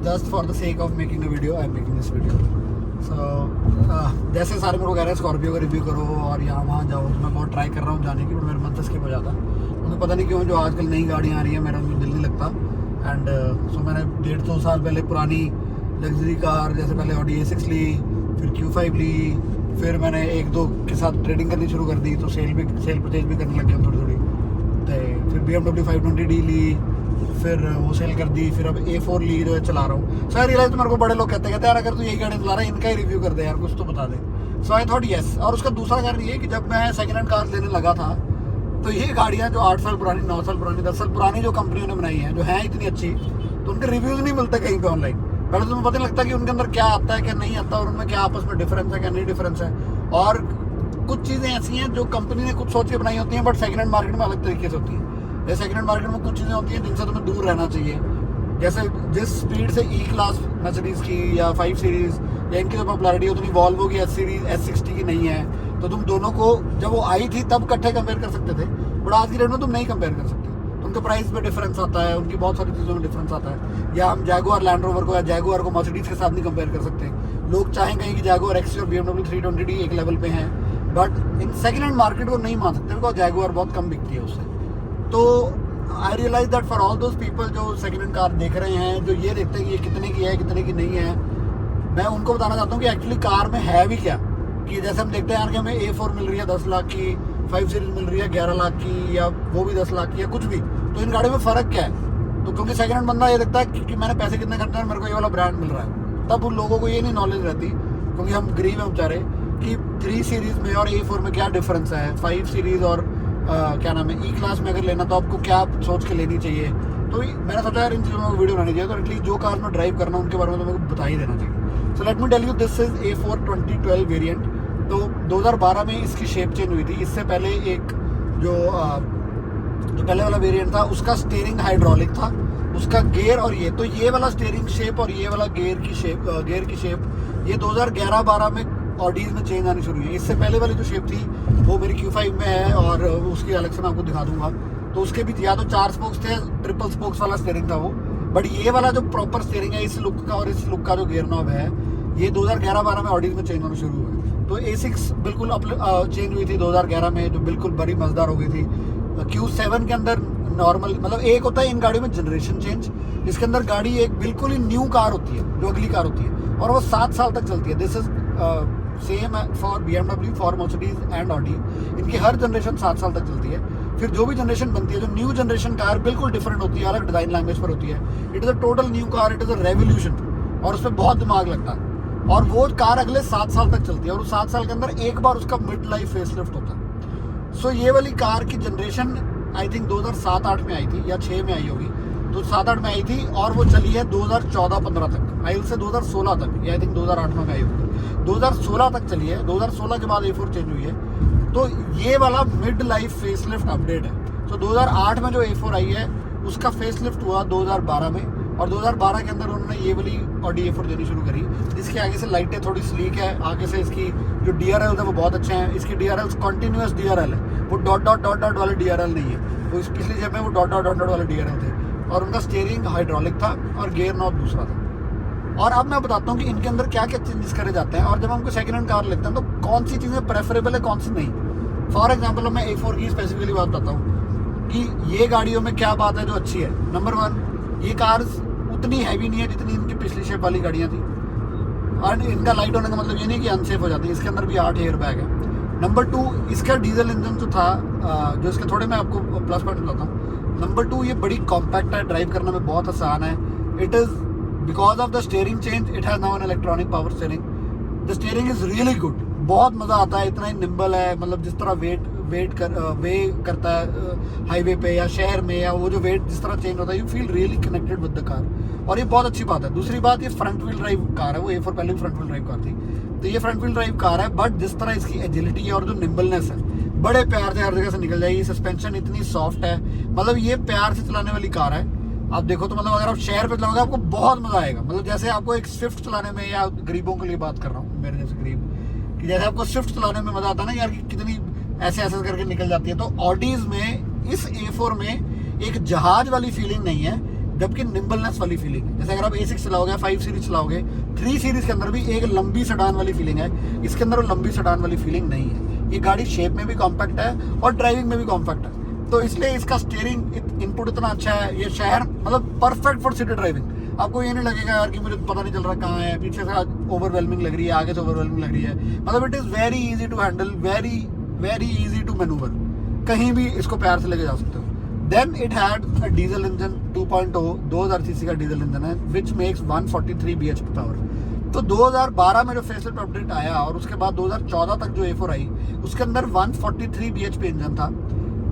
Just for the sake of making a video I am making this video. So जैसे सारे मेरे को कह रहे हैं स्कॉर्पियो का रिव्यू करो और यहाँ वहाँ जाओ, तो मैं बहुत ट्राई कर रहा हूँ जाने की, बट मेरे मन से स्किप हो जाता। मुझे पता नहीं क्यों, जो आजकल नई गाड़ियाँ आ रही हैं मेरा दिल नहीं लगता। एंड सो मैंने 150 साल पहले पुरानी लग्जरी कार, जैसे पहले ऑडी A6 ली, फिर Q5 ली, फिर मैंने एक दो के साथ ट्रेडिंग करनी शुरू कर दी, तो सेल परचेज भी करने लग गया थोड़ी थोड़ी। तो फिर BMW 520D ली, फिर वो सेल कर दी, फिर अब A4 ली जो है चला रहा हूँ। सो आई रियलाइज, तो मेरे को बड़े लोग कहते हैं यार अगर तू यही गाड़ी चला रहा है इनका ही रिव्यू कर दे यार, कुछ तो बता दे। सो आई थॉट येस। और उसका दूसरा कारण ये कि जब मैं सेकेंड हैंड कार लेने लगा था, तो ये गाड़ियाँ जो 8 साल पुरानी, 9 साल पुरानी, 10 साल पुरानी जो कंपनियों ने बनाई हैं, जो हैं इतनी अच्छी, तो उनके रिव्यूज़ नहीं मिलते कहीं पे ऑनलाइन। पहले तो तुम्हें पता नहीं लगता कि उनके अंदर क्या आता है क्या नहीं आता, और उनमें क्या आपस में डिफरेंस है क्या नहीं डिफरेंस है। और कुछ चीज़ें ऐसी हैं जो कंपनी ने कुछ सोच के बनाई होती हैं, बट सेकेंड हैंड मार्केट में अलग तरीके से होती हैं। जैसे सेकेंड हैंड मार्केट में कुछ चीज़ें होती हैं जिनसे तुम्हें दूर रहना चाहिए। जैसे जिस स्पीड से E क्लास मर्सिडीज़ की या 5 सीरीज़ या इनकी जो पॉपुलैरिटी है, उतनी वॉल्वो की S सीरीज़ S60 की नहीं है। तो तुम दोनों को जब वो आई थी तब इकट्ठे कंपेयर कर सकते थे, बट आज की डेट में तुम नहीं कंपेयर कर सकते। उनके प्राइस में डिफरेंस आता है, उनकी बहुत सारी चीज़ों में डिफरेंस आता है। या हम जैगुआर लैंड रोवर को या जैगुआर को मर्सिडीज़ के साथ नहीं कंपेयर कर सकते। लोग चाहें कहीं कि जैगुआर XC और BMW 320D एक लेवल पे हैं, but in second hand market को नहीं मान सकते, बिकॉज जैगुआर बहुत कम बिकती है उससे। तो I realize that for all those people जो सेकेंड हैंड कार देख रहे हैं, जो ये देखते हैं कि ये कितने की है कितने की नहीं है, मैं उनको बताना चाहता हूँ कि एक्चुअली कार में है भी क्या। कि जैसे हम देखते हैं यार कि हमें A4 मिल रही है 10 लाख की, 5 सीरीज मिल रही है 11 लाख की, या वो भी 10 लाख की, या कुछ भी, तो इन गाड़ियों में फ़र्क क्या है। तो क्योंकि सेकेंड हैंड बंदा ये देखता है कि मैंने पैसे कितने खर्चे हैं, मेरे को ये वाला ब्रांड मिल रहा है, तब उन लोगों को ये नहीं नॉलेज रहती, क्योंकि हम गरीब हैं बेचारे, कि 3 सीरीज़ में और A4 में क्या डिफरेंस है, 5 सीरीज़ और क्या नाम है E क्लास में अगर लेना तो आपको क्या सोच के लेनी चाहिए। तो मैंने सोचा यार इन चीज़ों में वीडियो बनानी चाहिए, तो एटलीस्ट जो कार में ड्राइव करना उनके बारे में तो मेरे को बता ही देना चाहिए। So let me tell you, this is A4 2012 variant. तो 2012 में इसकी शेप चेंज हुई थी। इससे पहले एक जो पहले वाला वेरिएंट था उसका स्टीयरिंग हाइड्रोलिक था, उसका गियर और ये वाला स्टीयरिंग शेप और ये वाला गियर की शेप ये 2011-12 में ऑडीज में चेंज आनी शुरू हुई। इससे पहले वाली जो शेप थी वो मेरी Q5 में है, और उसकी अलग से मैं आपको दिखा दूंगा। तो उसके भी या तो 4 स्पोक्स थे, ट्रिपल स्पोक्स वाला स्टीयरिंग था वो, बट ये वाला जो प्रॉपर स्टीयरिंग है इस लुक का और इस लुक का जो गियर नॉब है, ये 2011-12 में ऑडीज में चेंज होना शुरू हुआ है। तो A6 बिल्कुल चेंज हुई थी 2011 में, जो बिल्कुल बड़ी मज़ेदार हो गई थी। Q7 के अंदर नॉर्मल, मतलब एक होता है इन गाड़ियों में जनरेशन चेंज, इसके अंदर गाड़ी एक बिल्कुल ही न्यू कार होती है, जो अगली कार होती है, और वो 7 साल तक चलती है। This is same for BMW, for Mercedes and Audi. इनकी हर जनरेशन 7 साल तक चलती है। फिर जो भी जनरेशन बनती है, जो न्यू जनरेशन कार बिल्कुल डिफरेंट होती है, अलग डिज़ाइन लैंग्वेज पर होती है। It is a total new car, it is a revolution, और उस पर बहुत दिमाग लगता है। और वो कार अगले 7 साल तक चलती है, और उस 7 साल के अंदर एक बार उसका मिड लाइफ फेसलिफ्ट होता है। सो ये वाली कार की जनरेशन आई थिंक 2007-8 में आई थी, या 6 में आई होगी, तो 7-8 में आई थी, और वो चली है 2014-15 तक, आई से 2016 तक, या आई थिंक 2008 में आई होगी, 2016 तक चली है। 2016 के बाद A4 चेंज हुई है। तो ये वाला मिड लाइफ फेसलिफ्ट अपडेट है। तो 2008 में जो A4 आई है उसका फेसलिफ्ट हुआ 2012 में, और 2012 के अंदर उन्होंने ये वाली ऑडी A4 देनी शुरू करी। इसकी आगे से लाइटें थोड़ी स्लीक है, आगे से इसकी जो DRL है वो बहुत अच्छे हैं। इसकी DRL कॉन्टीन्यूस DRL है, वो डॉट वाले DRL नहीं है। वो इस पिछली जेब में वो डॉट वाले DRL थे, और उनका स्टीयरिंग हाइड्रोलिक था और गियर नॉब दूसरा था। और अब मैं बताता हूँ कि इनके अंदर क्या क्या चेंजेस करे जाते हैं, और जब हम कोई सेकेंड हैंड कार लेते हैं तो कौन सी चीज़ें प्रेफरेबल है कौन सी नहीं। फॉर एग्जाम्पल मैं A4 की स्पेसिफिकली बात बताता हूँ कि ये गाड़ियों में क्या बात है जो अच्छी है। नंबर 1, ये कार्स उतनी हैवी नहीं है जितनी इनकी पिछली शेप वाली गाड़ियाँ थी, और इनका लाइट होने का मतलब ये नहीं कि अनसेफ हो जाती है। इसके अंदर भी 8 एयर बैग है। नंबर 2, इसका डीजल इंजन जो था, जो इसके थोड़े मैं आपको प्लस पॉइंट बताता हूँ। नंबर 2, ये बड़ी कॉम्पैक्ट है, ड्राइव करने में बहुत आसान है। It is because of the steering change, it has now an electronic power steering. The steering is really good, बहुत मज़ा आता है, इतना ही निम्बल है, मतलब जिस तरह वे करता है हाईवे पे या शहर में, या वो जो वेट जिस तरह चेंज होता है, you feel really connected with the car, और ये बहुत अच्छी बात है। दूसरी बात, ये फ्रंट व्हील ड्राइव कार है, वो A4 पहले भी फ्रंट व्हील ड्राइव कार थी, तो ये फ्रंट व्हील ड्राइव कार है, बट जिस तरह इसकी एजिलिटी है और जो निम्बलनेस है, बड़े प्यार से हर जगह से निकल जाएगी। सस्पेंशन इतनी सॉफ्ट है, मतलब ये प्यार से चलाने वाली कार है। आप देखो तो मतलब अगर आप शहर पे चलाओगे आपको बहुत मजा आएगा। मतलब जैसे आपको एक स्विफ्ट चलाने में, या गरीबों के लिए बात कर रहा हूँ, मेरे जैसे गरीब, कि जैसे आपको स्विफ्ट चलाने में मजा आता है ना यार, कि कितनी ऐसे करके निकल जाती है, तो ऑडीज में इस A4 में एक जहाज वाली फीलिंग नहीं है, जबकि निम्बलनेस वाली फीलिंग है। जैसे अगर आप A6 चलाओगे, 5 सीरीज चलाओगे, 3 सीरीज के अंदर भी एक लंबी सेडान वाली फीलिंग है, इसके अंदर वो लंबी सेडान वाली फीलिंग नहीं है। ये गाड़ी शेप में भी कॉम्पैक्ट है और ड्राइविंग में भी कॉम्पैक्ट है, तो इसलिए इसका स्टीयरिंग इनपुट इतना अच्छा है। ये शहर मतलब परफेक्ट फॉर सिटी ड्राइविंग। आपको ये नहीं लगेगा यार कि मुझे पता नहीं चल रहा कहाँ है, पीछे से ओवरवेलमिंग लग रही है, आगे से ओवरवेलमिंग लग रही है। मतलब it is very easy to handle, very easy to manoeuvre, कहीं भी इसको प्यार से लेके जा सकते हो। Then it had a diesel engine 2.0, 2000 CC का डीजल इंजन है, विच मेक्स 143 bhp पावर। तो 2012 में जो फेसलिफ्ट अपडेट आया और उसके बाद 2014 तक जो A4 आई, उसके अंदर 143 bhp इंजन था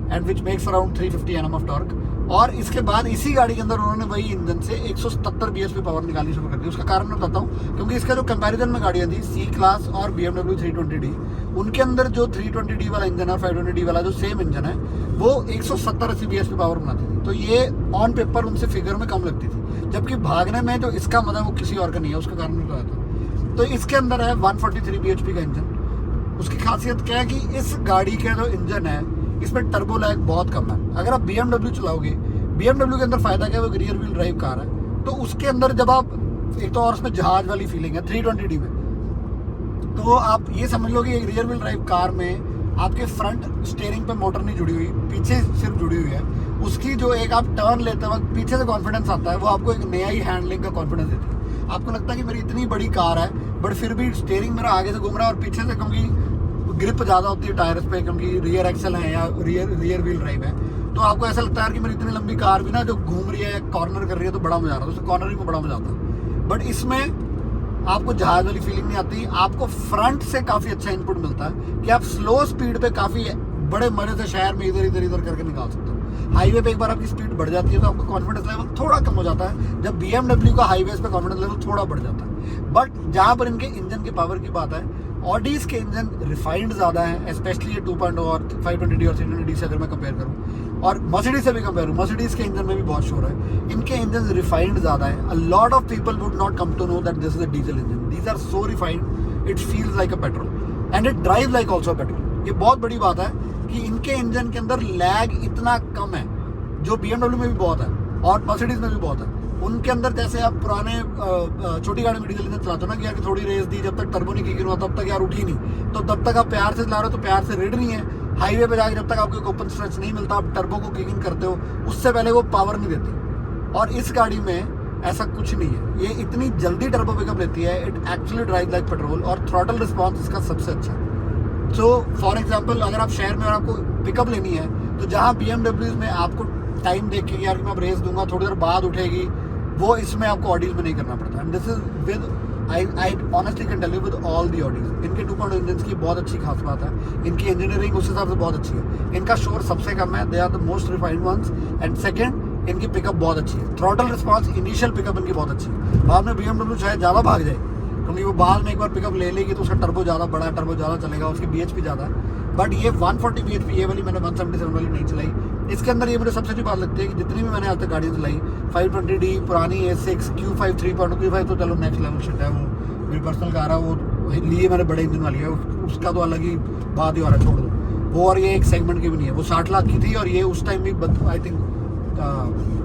and which makes around 350 Nm of torque. और इसके बाद इसी गाड़ी के अंदर उन्होंने वही इंजन से 177 bhp पावर निकालनी शुरू कर दी। उसका कारण मैं बताता हूँ, क्योंकि इसका जो कंपैरिजन में गाड़ियाँ थी C क्लास और BMW 320D, उनके अंदर जो 320D वाला इंजन है और 520D वाला जो सेम इंजन है वो 170-80 bhp पावर बनाती थी। तो ये ऑन पेपर उनसे फिगर में कम लगती थी, जबकि भागने में जो इसका मजा वो किसी और का नहीं है। उसका कारण मैं बताता हूँ। तो इसके अंदर है 143 bhp का इंजन। उसकी खासियत क्या है कि इस गाड़ी का जो इंजन है इसमें टर्बो लैग बहुत कम है। अगर आप BMW चलाओगे, BMW के अंदर फायदा क्या है, वो रियर व्हील ड्राइव कार है, तो उसके अंदर जब आप एक तो और उसमें जहाज वाली फीलिंग है 320D में, तो आप ये समझ लो कि एक रियर व्हील ड्राइव कार में आपके फ्रंट स्टीयरिंग पे मोटर नहीं जुड़ी हुई, पीछे सिर्फ जुड़ी हुई है। उसकी जो एक आप टर्न लेते वक्त पीछे से कॉन्फिडेंस आता है, वो आपको एक नया ही हैंडलिंग का कॉन्फिडेंस देती है। आपको लगता है कि मेरी इतनी बड़ी कार है बट फिर भी स्टीयरिंग मेरा आगे से घूम रहा है और पीछे से, क्योंकि ग्रिप ज़्यादा होती है टायर्स पे, क्योंकि रियर एक्सल है या रियर व्हील ड्राइव है, तो आपको ऐसा लगता है कि मेरी इतनी लंबी कार भी ना जो घूम रही है, कॉर्नर कर रही है, तो बड़ा मजा आ रहा है, उससे कॉर्नरिंग में बड़ा मजा आता है। बट इसमें आपको जहाज वाली फीलिंग नहीं आती। आपको फ्रंट से काफ़ी अच्छा इनपुट मिलता है कि आप स्लो स्पीड पे काफ़ी बड़े मजे से शहर में इधर करके निकाल सकते हो। हाईवे पे एक बार आपकी स्पीड बढ़ जाती है तो आपका कॉन्फिडेंस लेवल थोड़ा कम हो जाता है, जब BMW का हाईवेज पे कॉन्फिडेंस लेवल थोड़ा बढ़ जाता है। बट जहाँ पर इनके इंजन की पावर की बात है, ऑडीज के इंजन रिफाइंड ज़्यादा है, स्पेशली ये 2.0 और 520D और 320D से अगर मैं कंपेयर करूँ, और मर्सिडीज से भी कंपेयर करूँ, मर्सिडीज के इंजन में भी बहुत शोर है। इनके इंजन रिफाइंड ज़्यादा है। A lot of people would not come to know that this is a diesel engine. These are so refined, it feels like a petrol and it drive like also petrol. ये बहुत बड़ी बात है कि इनके engine के अंदर lag इतना कम है, जो BMW में भी बहुत है और मर्सिडीज में भी बहुत है। उनके अंदर जैसे आप पुराने छोटी गाड़ी में डीजल इंजन चलाते हो ना कि यार थोड़ी रेस दी, जब तक टर्बो नहीं किक हुआ तब तक यार उठी नहीं, तो तब तक आप प्यार से चला रहे हो तो प्यार से रेड नहीं है। हाईवे पे जाके जब तक आपको ओपन स्ट्रेच नहीं मिलता, आप टर्बो को किक इन करते हो, उससे पहले वो पावर नहीं देती। और इस गाड़ी में ऐसा कुछ नहीं है, ये इतनी जल्दी टर्बो पिकअप लेती है, it actually drive like petrol, और थ्रॉटल रिस्पॉन्स इसका सबसे अच्छा है। सो फॉर एग्जाम्पल, अगर आप शहर में और आपको पिकअप लेनी है, तो जहाँ BMW में आपको टाइम देख के यार कि मैं अब रेस दूंगा, थोड़ी देर बाद उठेगी, वो इसमें आपको ऑडीज में नहीं करना पड़ता। And this is with I honestly can tell you with all the Audis. इनके 2.0 इंजन की बहुत अच्छी खास बात है, इनकी इंजीनियरिंग उस हिसाब से बहुत अच्छी है। इनका शोर सबसे कम है, they are the most refined ones. And second, इनकी पिकअप बहुत अच्छी है। थ्रॉटल रिस्पॉन्स, इनिशियल पिकअप इनकी बहुत अच्छी है। बाद में BMW चाहे ज़्यादा भाग जाए, क्योंकि वो बाद में एक बार पिकअप ले लेगी तो उसका टर्बो ज़्यादा बड़ा है, टर्बो ज़्यादा चलेगा, उसकी BHP ज़्यादा है। बट ये 140 bhp, ये वाली मैंने 177 वाली नहीं चलाई। इसके अंदर ये मुझे सबसे अच्छी बात लगती है कि जितनी भी मैंने आज तक गाड़ियाँ चलाई, 520D, पुरानी A6, Q5 3.0, Q5 तो चलो नेक्स्ट लेवल शिट है, वो मेरी पर्सनल कार है, वो लिए मैंने बड़े इंजन वाली है, उसका तो अलग ही बात ही हो रहा है, छोड़ दो वो। और ये एक सेगमेंट की भी नहीं है, वो 60 लाख की थी और ये उस टाइम भी आई थिंक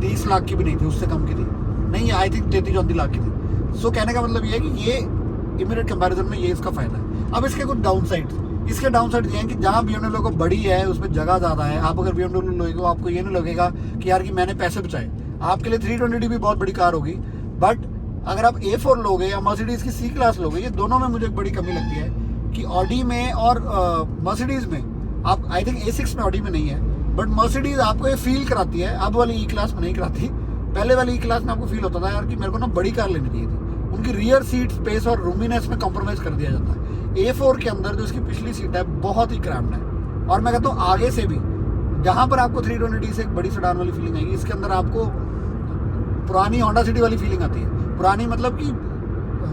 30 लाख की भी नहीं थी, उससे कम की थी, नहीं आई थिंक 33-34 लाख की थी। सो कहने का मतलब ये है कि ये इमीडिएट कंपैरिजन में ये इसका फायदा है। अब इसके कुछ डाउन साइड्स, इसके डाउन साइड ये हैं कि जहाँ BMW को बड़ी है उसमें जगह ज़्यादा है। आप अगर BMW लोगे, आपको ये नहीं लगेगा कि यार कि मैंने पैसे बचाए। आपके लिए 320D भी बहुत बड़ी कार होगी, बट अगर आप A4 लोगे या मर्सिडीज़ की C क्लास लोगे, ये दोनों में मुझे एक बड़ी कमी लगती है कि ऑडी में और मर्सिडीज़ में, आप आई थिंक A6 में, ऑडी में नहीं है, बट मर्सिडीज़ आपको ये फील कराती है, अब वाली E क्लास में नहीं कराती। पहले वाली E क्लास में आपको फील होता था यार कि मेरे को ना बड़ी कार लेनी चाहिए थी। उनकी रियर सीट स्पेस और रूमीनेस में कॉम्प्रोमाइज़ कर दिया जाता है। A4 के अंदर जो इसकी पिछली सीट है बहुत ही क्रैम्ड है, और मैं कहता हूँ आगे से भी, जहाँ पर आपको 320D से एक बड़ी सेडान वाली फीलिंग आएगी, इसके अंदर आपको पुरानी होंडा सिटी वाली फीलिंग आती है। पुरानी मतलब कि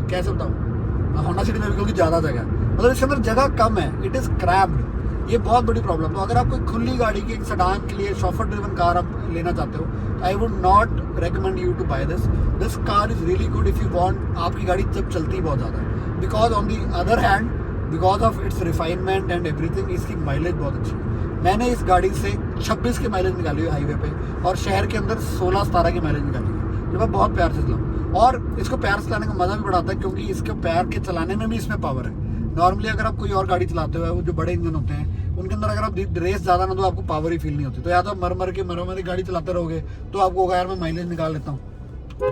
कैसे बताऊँ, होंडा सिटी में भी क्योंकि ज़्यादा जगह है, मतलब इसके अंदर जगह कम है, इट इज़ क्रैम्ड। ये बहुत बड़ी प्रॉब्लम। तो अगर आप कोई खुली गाड़ी की, एक सेडान के लिए शॉफर ड्रिवन कार आप लेना चाहते हो, I would not recommend you to buy this car is really good if you want आपकी गाड़ी जब चलती बहुत ज़्यादा है, because on the other hand, because of its refinement and everything, इसकी माइलेज बहुत अच्छी है। मैंने इस गाड़ी से 26 की माइलेज निकाली है हाईवे पे, और शहर के अंदर 16-17 की माइलेज निकाली है, जो मैं बहुत प्यार से चलाऊँ। और इसको प्यार से चलाने का मज़ा भी बड़ा आता है, क्योंकि इसके प्यार के चलाने में भी इसमें पावर है। नॉर्मली अगर आप कोई और गाड़ी चलाते हो, जो बड़े इंजन होते हैं, उनके अंदर अगर आप रेस ज़्यादा ना, तो आपको पावर ही फील नहीं होती। तो या तो आप मर गाड़ी चलाते रहोगे, तो आपको होगा यार मैं माइलेज निकाल लेता हूँ।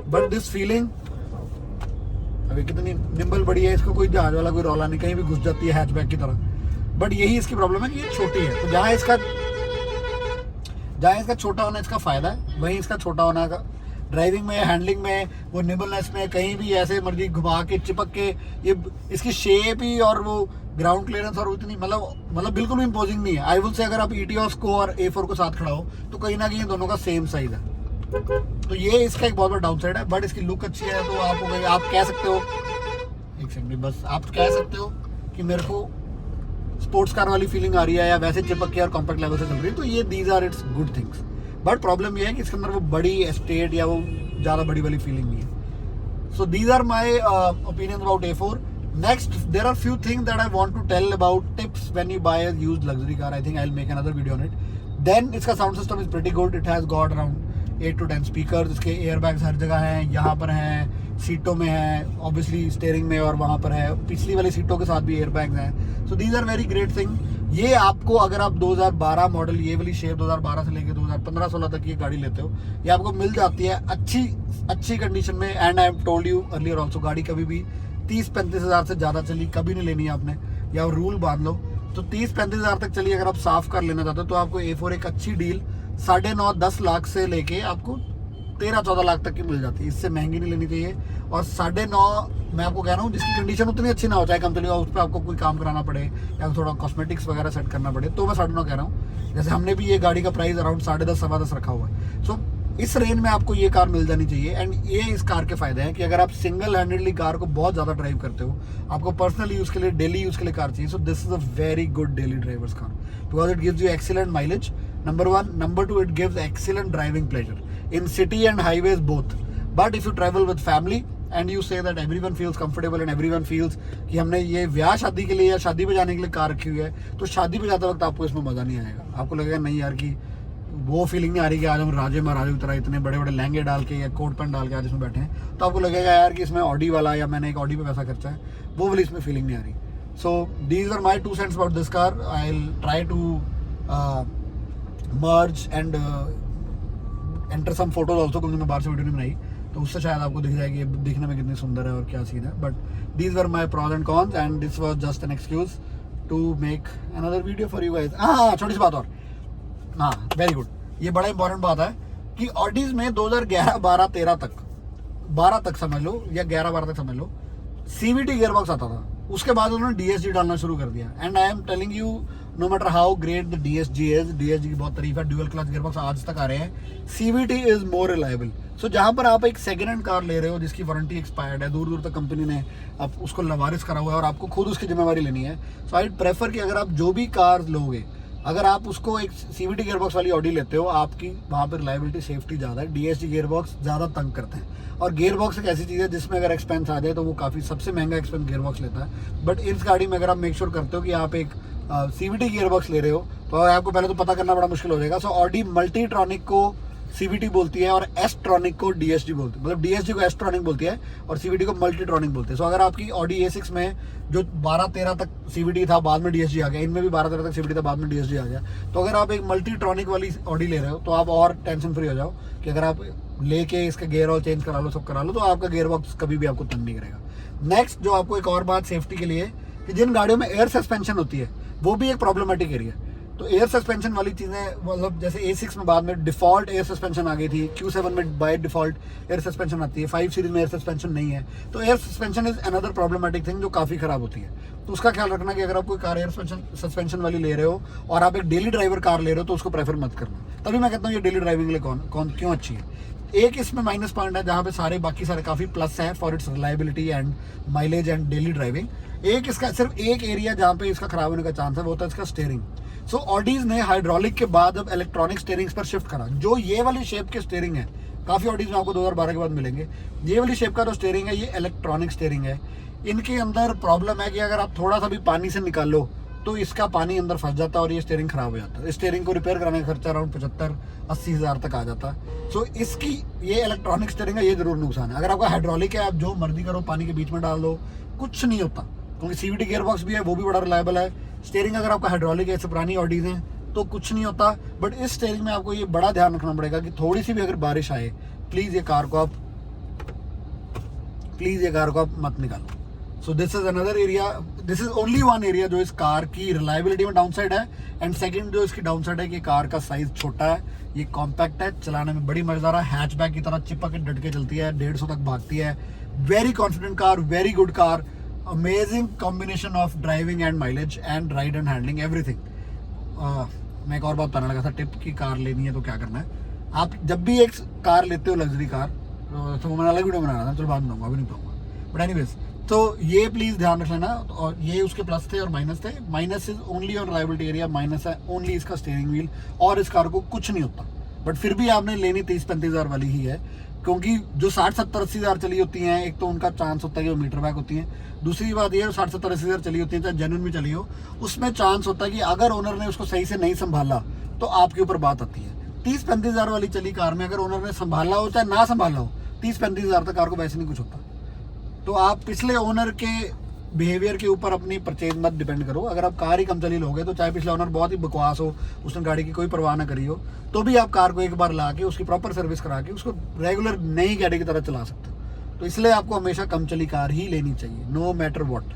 बट दिस फीलिंग, अभी कितनी निम्बल बड़ी है, इसको कोई जहाज वाला कोई रौला नहीं, कहीं भी घुस जाती है हैचबैक की तरह। बट यही इसकी प्रॉब्लम है कि ये छोटी है। तो जहाँ इसका छोटा होना इसका फ़ायदा है, वहीं इसका छोटा होना का ड्राइविंग में, हैंडलिंग में, वो निबलनेस में, कहीं भी ऐसे मर्जी घुमा के चिपक के, ये इसकी शेप ही और वो ग्राउंड क्लियरेंस और इतनी मतलब बिल्कुल भी इम्पोजिंग नहीं है। आई विल से अगर आप ईटियोस को और A4 को साथ खड़ा हो, तो कहीं ना कहीं दोनों का सेम साइज है। तो ये इसका एक बहुत बड़ा डाउन साइड है। बट इसकी लुक अच्छी है, तो आप कह सकते हो, एक सेकंड, बस आप कह सकते हो कि मेरे को स्पोर्ट्स कार वाली फीलिंग आ रही है, या वैसे चिपक के और कॉम्पैक्ट लेवल से चल रही है। तो ये these are its good things. But problem ये है कि इसके अंदर वो बड़ी एस्टेट या वो ज़्यादा बड़ी वाली फीलिंग नहीं है। So these are my opinion about A4. Next, there are few things that I want to tell about tips when you buy a used luxury car. I think I'll make another video on it. Then इसका sound system is pretty good. It has got around 8 to 10 speakers. इसके airbags हर जगह हैं, यहाँ पर हैं, सीटों में हैं, ऑब्वियसली स्टेयरिंग में, और वहाँ पर है, पिछली वाली सीटों के साथ भी एयरबैग्स हैं। So these are very great thing. ये आपको, अगर आप 2012 मॉडल, ये वाली शेप 2012 से लेकर 2015-16 तक ये गाड़ी लेते हो, ये आपको मिल जाती है अच्छी कंडीशन में। And I have told you earlier also, गाड़ी कभी भी 30-35 हज़ार से ज़्यादा चली कभी नहीं लेनी है आपने, या रूल बांध लो। तो 30-35 हज़ार तक चली अगर आप साफ कर लेना चाहते हो, तो आपको A4 एक अच्छी डील 9.5-10 लाख से लेके आपको 13-14 लाख तक की मिल जाती है। इससे महंगी नहीं लेनी चाहिए। और 9.5 मैं आपको कह रहा हूँ, जिसकी कंडीशन उतनी अच्छी ना हो, चाहे कम चली हो, उस पर आपको कोई काम कराना पड़े या थोड़ा कॉस्मेटिक्स वगैरह सेट करना पड़े, तो मैं 9.5 कह रहा हूँ। जैसे हमने भी ये गाड़ी का प्राइस अराउंड 10.5-10 रखा हुआ है। सो इस रेंज में आपको ये कार मिल जानी चाहिए। एंड ये इस कार के फायदे हैं कि अगर आप सिंगल हैंडेडली कार को बहुत ज़्यादा ड्राइव करते हो, आपको पर्सनल यूज़ के लिए, डेली यूज़ के लिए कार चाहिए, so this is a very good daily drivers car, because it gives you excellent mileage, number 1. Number 2, it gives excellent driving pleasure in city and highways both. But if you travel with family and you say that everyone feels comfortable and everyone feels कि हमने ये ब्याह शादी के लिए या शादी पे जाने के लिए कार रखी हुई है, तो शादी पे जाते वक्त आपको इसमें मज़ा नहीं आएगा। आपको लगेगा नहीं यार, कि वो फीलिंग नहीं आ रही कि आज हम राजे महाराजे की तरह इतने बड़े बड़े लहंगे डाल के या कोट पैंट डाल के आज इसमें बैठे हैं। तो आपको लगेगा यार कि इसमें ऑडी वाला, या मैंने एक ऑडी पे पैसा खर्चा है, वो वाली इसमें फीलिंग नहीं आ रही। So these are my 2 cents about this car. I will try to merge and enter some photos also, क्योंकि मैं बाहर से वीडियो नहीं बनाई, तो उससे शायद आपको दिख जाएगी दिखने में कितनी सुंदर है और क्या सीन है। But these were my pros and cons, and this was just an excuse to make another video for you guys. हाँ, छोटी सी बात और, हाँ वेरी गुड, ये बड़ा इंपॉर्टेंट बात है कि ऑडीज में 2011, 12, 13 तक, 12 तक समझ लो, या 11, 12 तक समझ लो, CVT गियरबॉक्स आता था। उसके बाद उन्होंने DSG डालना शुरू कर दिया। And I am telling you, no matter how great the DSG is, DSG की बहुत तारीफ है, ड्यूअल क्लच गियरबॉक्स आज तक आ रहे हैं, CVT इज मोर रिलायबल। सो जहाँ पर आप एक सेकेंड हैंड कार ले रहे हो जिसकी वारंटी एक्सपायर्ड है, दूर दूर तक कंपनी ने आप उसको लवारिस करा हुआ है और आपको खुद उसकी जिम्मेवारी लेनी है, सो आई प्रेफर कि अगर आप जो भी कार लोगे, अगर आप उसको एक CVT गियरबॉक्स वाली ऑडी लेते हो, आपकी वहाँ पर रिलायबिलिटी, सेफ्टी ज़्यादा है। DSG गियरबॉक्स ज़्यादा तंग करते हैं, और गियरबॉक्स एक ऐसी चीज़ है जिसमें अगर एक्सपेंस आ जाए तो वो काफ़ी सबसे महंगा एक्सपेंस गियरबॉक्स लेता है। बट इस गाड़ी में अगर आप मेक श्योर करते हो कि आप एक CVT गियरबॉक्स ले रहे हो, तो आपको पहले तो पता करना बड़ा मुश्किल हो जाएगा। सो ऑडी मल्टीट्रॉनिक को CVT बोलती है और एस-ट्रॉनिक को DSG बोलती है, मतलब DSG को एस-ट्रॉनिक बोलती है और CVT को मल्टीट्रॉनिक बोलते हैं। सो अगर आपकी ऑडी A6 में जो 12-13 तक CVT था, बाद में DSG आ गया, इनमें भी 12-13 तक CVT था, बाद में DSG आ गया, तो अगर आप एक मल्टीट्रॉनिक वाली ऑडी ले रहे हो तो आप और टेंशन फ्री हो जाओ कि अगर आप लेके इसका गेयर ऑयल चेंज करा लो, सब करा लो, तो आपका गेयर बॉक्स कभी भी आपको तंग नहीं करेगा। नेक्स्ट, जो आपको एक और बात सेफ्टी के लिए, कि जिन गाड़ियों में एयर सस्पेंशन होती है, वो भी एक प्रॉब्लमेटिक एरिया। तो एयर सस्पेंशन वाली चीज़ें, मतलब जैसे A6 में बाद में डिफ़ॉल्ट एयर सस्पेंशन आ गई थी, Q7 में बाय डिफ़ॉल्ट एयर सस्पेंशन आती है, 5 सीरीज में एयर सस्पेंशन नहीं है। तो air suspension is another problematic thing जो काफ़ी ख़राब होती है। तो उसका ख्याल रखना कि अगर आप कोई कार एयर सस्पेंशन वाली ले रहे हो और आप एक डेली ड्राइवर कार ले रहे हो, तो उसको प्रेफर मत करना। तभी मैं कहता हूँ ये डेली ड्राइविंग के लिए क्यों अच्छी है। एक इसमें माइनस पॉइंट है जहाँ पे बाकी सारे काफ़ी प्लस है for its reliability and mileage and daily driving. एक इसका सिर्फ एक एरिया जहाँ पे इसका खराब होने का चांस है, वो होता है इसका स्टीयरिंग। सो ऑडीज ने हाइड्रोलिक के बाद अब इलेक्ट्रॉनिक स्टीयरिंग्स पर शिफ्ट करा। जो ये वाली शेप के स्टीयरिंग है, काफ़ी ऑडीज में आपको 2012 के बाद मिलेंगे, ये वाली शेप का जो स्टीयरिंग है, ये इलेक्ट्रॉनिक स्टीयरिंग है। इनके अंदर प्रॉब्लम है कि अगर आप थोड़ा सा भी पानी से निकालो तो इसका पानी अंदर फंस जाता है और ये स्टीयरिंग खराब हो जाता है। स्टीयरिंग को रिपेयर कराने का खर्चा अराउंड 75-80 हज़ार तक आ जाता है। सो इसकी ये इलेक्ट्रॉनिक स्टीयरिंग है, ये जरूर नुकसान है। अगर आपका हाइड्रोलिक है, आप जो मर्जी करो, पानी के बीच में डाल दो, कुछ नहीं होता, क्योंकि CVT गियर बॉक्स भी है, वो भी बड़ा रिलायबल है। स्टीयरिंग अगर आपका हाइड्रोलिक है, ऐसे पुरानी ऑडीज हैं, तो कुछ नहीं होता। बट इस स्टीयरिंग में आपको ये बड़ा ध्यान रखना पड़ेगा कि थोड़ी सी भी अगर बारिश आए, प्लीज़ ये कार को आप मत निकालो। So this is another area, this is only one area जो इस कार की रिलायबिलिटी में डाउन साइड है। एंड सेकंड जो इसकी डाउन साइड है कि कार का साइज छोटा है, ये कॉम्पैक्ट है, चलाने में बड़ी मजेदार है, हैचबैक की तरह चिपक के डट के चलती है, 150 तक भागती है। Very confident car, very good car, amazing combination of driving and mileage and ride and handling everything. मैं एक और बात बताने लगा था, टिप की कार लेनी है तो क्या करना है। आप जब भी एक कार लेते हो, लग्जरी कार, तो मैंने अलग वीडियो बना रहा था, चलो बाद में बताऊंगा, अभी नहीं बताऊंगा। बट एनीवेज, तो ये प्लीज ध्यान रख लेना। और ये उसके प्लस थे और माइनस थे। Minus is only on drivability area, minus है ओनली इसका स्टीयरिंग व्हील, और इस कार को कुछ नहीं होता। बट फिर भी आपने लेनी 30-35 हज़ार वाली ही है, क्योंकि जो 60-70-80 हज़ार चली होती हैं, एक तो उनका चांस होता है कि वो मीटर बैक होती हैं। दूसरी बात ये, 60-70-80 हज़ार चली होती है, चाहे जेन्युइन भी चली हो, उसमें चांस होता है कि अगर ओनर ने उसको सही से नहीं संभाला तो आपके ऊपर बात आती है। 30-35 हज़ार वाली चली कार में अगर ओनर ने संभाला हो चाहे ना संभाला हो, 30-35 हज़ार तक कार को वैसे नहीं कुछ होता। तो आप पिछले ओनर के बिहेवियर के ऊपर अपनी परचेज मत डिपेंड करो। अगर आप कार ही कम चली लोगे, तो चाहे पिछला ओनर बहुत ही बकवास हो, उसने गाड़ी की कोई परवाह ना करी हो, तो भी आप कार को एक बार ला के उसकी प्रॉपर सर्विस करा के उसको रेगुलर नई गाड़ी की तरह चला सकते हो। तो इसलिए आपको हमेशा कम चली कार ही लेनी चाहिए, no matter what.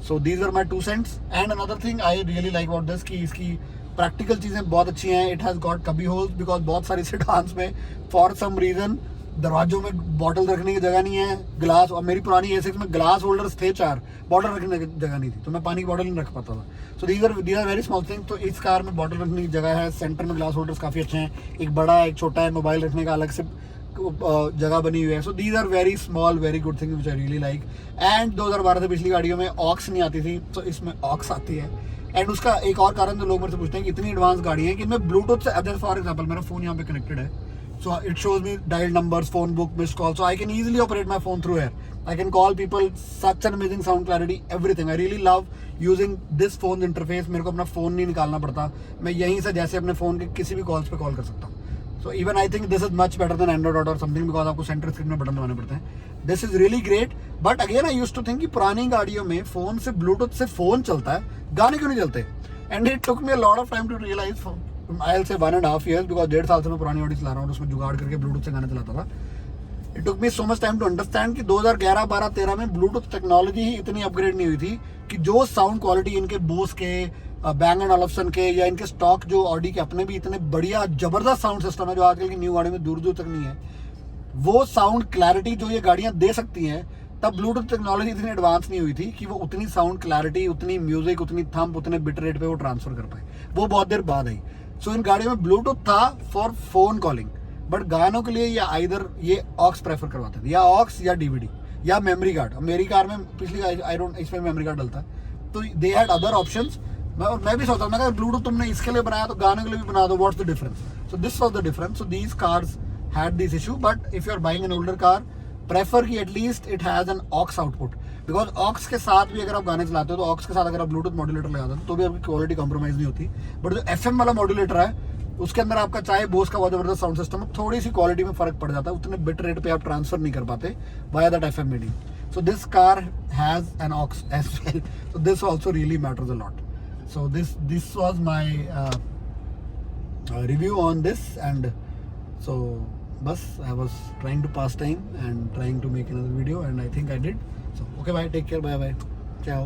So these are my 2 cents। And another thing I really like about this कि इसकी प्रैक्टिकल चीज़ें बहुत अच्छी हैं। It has got cubby holes, because बहुत सारी सेडान्स में फॉर सम रीज़न दरवाजों में बॉटल रखने की जगह नहीं है, ग्लास। और मेरी पुरानी A6 में ग्लास होल्डर्स थे 4, बॉटल रखने की जगह नहीं थी, तो मैं पानी की बॉटल नहीं रख पाता था। So these are very small thing. तो इस कार में बॉटल रखने की जगह है, सेंटर में ग्लास होल्डर्स काफ़ी अच्छे हैं, एक बड़ा है एक छोटा है, मोबाइल रखने का अलग से जगह बनी हुई है। So these are very small very good thing which I really like. And 2012 से पिछली गाड़ियों में ऑक्स नहीं आती थी, तो इसमें ऑक्स आती है। एंड उसका एक और कारण जो लोग मेरे से पूछते हैं कि इतनी एडवांस गाड़ी है कि इनमें ब्लूटूथ से, फॉर एग्जाम्पल मेरा फोन यहाँ पे कनेक्टेड है, so it shows me dial numbers, phone book, missed call, so I can easily operate my phone through here. I can call people, such an amazing sound clarity, everything. I really love using this phone interface. मेरे को अपना phone नहीं निकालना पड़ता, मैं यहीं से जैसे अपने फ़ोन के किसी भी कॉल्स पे कॉल कर सकता हूँ। So even I think this is much better than android और समथिंग, बिकॉज आपको सेंटर स्क्रीन में बटन दबाने पड़ते हैं। This is really great. But again I used to think कि पुरानी गाड़ियों में फ़ोन से ब्लूटूथ से फ़ोन चलता है, गाने क्यों नहीं चलते। And it took me a lot of time to realise, I'll say 1.5 years, because 1.5 साल से मैं पुरानी ऑडी चला रहा हूँ, उसमें जुगाड़ करके ब्लूटूथ से गाने चलाता था। It took me so much time to understand कि 2011, 12, 13 में ब्लूटूथ टेक्नोलॉजी ही इतनी अपग्रेड नहीं हुई थी कि जो साउंड क्वालिटी इनके बोस के, बैंग एंड ऑलफ्सन के, या इनके स्टॉक जो ऑडी के अपने भी इतने बढ़िया जबरदस्त साउंड सिस्टम है जो आजकल की न्यू गाड़ी में दूर दूर तक नहीं है, वो साउंड क्लैरिटी जो ये गाड़ियाँ दे सकती हैं, तब ब्लूटूथ टेक्नोलॉजी इतनी एडवांस नहीं हुई थी कि वो उतनी साउंड क्लैरिटी, उतनी म्यूजिक, उतनी थंप, उतने बिट रेट पे वो ट्रांसफर कर पाए। वो बहुत देर बाद आई। सो इन गाड़ियों में ब्लूटूथ था फॉर फोन कॉलिंग, बट गानों के लिए या आइदर ये ऑक्स प्रेफर करवाते थे, या ऑक्स या DVD या मेमोरी कार्ड। मेरी कार में पिछली आई डोंट, इसमें मेमोरी कार्ड डलता है, तो दे हैड अदर ऑप्शंस। मैं भी सोचता था, ब्लूटूथ तुमने इसके लिए बनाया तो गानों के लिए भी बना दो, what's the difference. So this was the difference. So these cars had this issue, but if you are buying an older car, prefer कि at least it has an aux output, because aux के साथ भी अगर आप गाने चलाते हो, तो ऑक्स के साथ अगर आप ब्लूटूथ मॉड्यूलेटर लगाते हो तो भी आपकी क्वालिटी कॉम्प्रोमाइज़ नहीं होती। बट जो FM वाला मॉड्यूलेटर है, उसके अंदर आपका चाहे बोस का बहुत जबरदस्त साउंड सिस्टम है, थोड़ी सी क्वालिटी में फर्क पड़ जाता है, उतने बिट रेट पे आप ट्रांसफर नहीं कर पाते via that FM medium. So this car has an aux as well, so this also really matters a lot. So this was my review on this. And so bus, I was trying to pass time and trying to make another video, and I think I did. So okay, bye, take care, bye bye, ciao.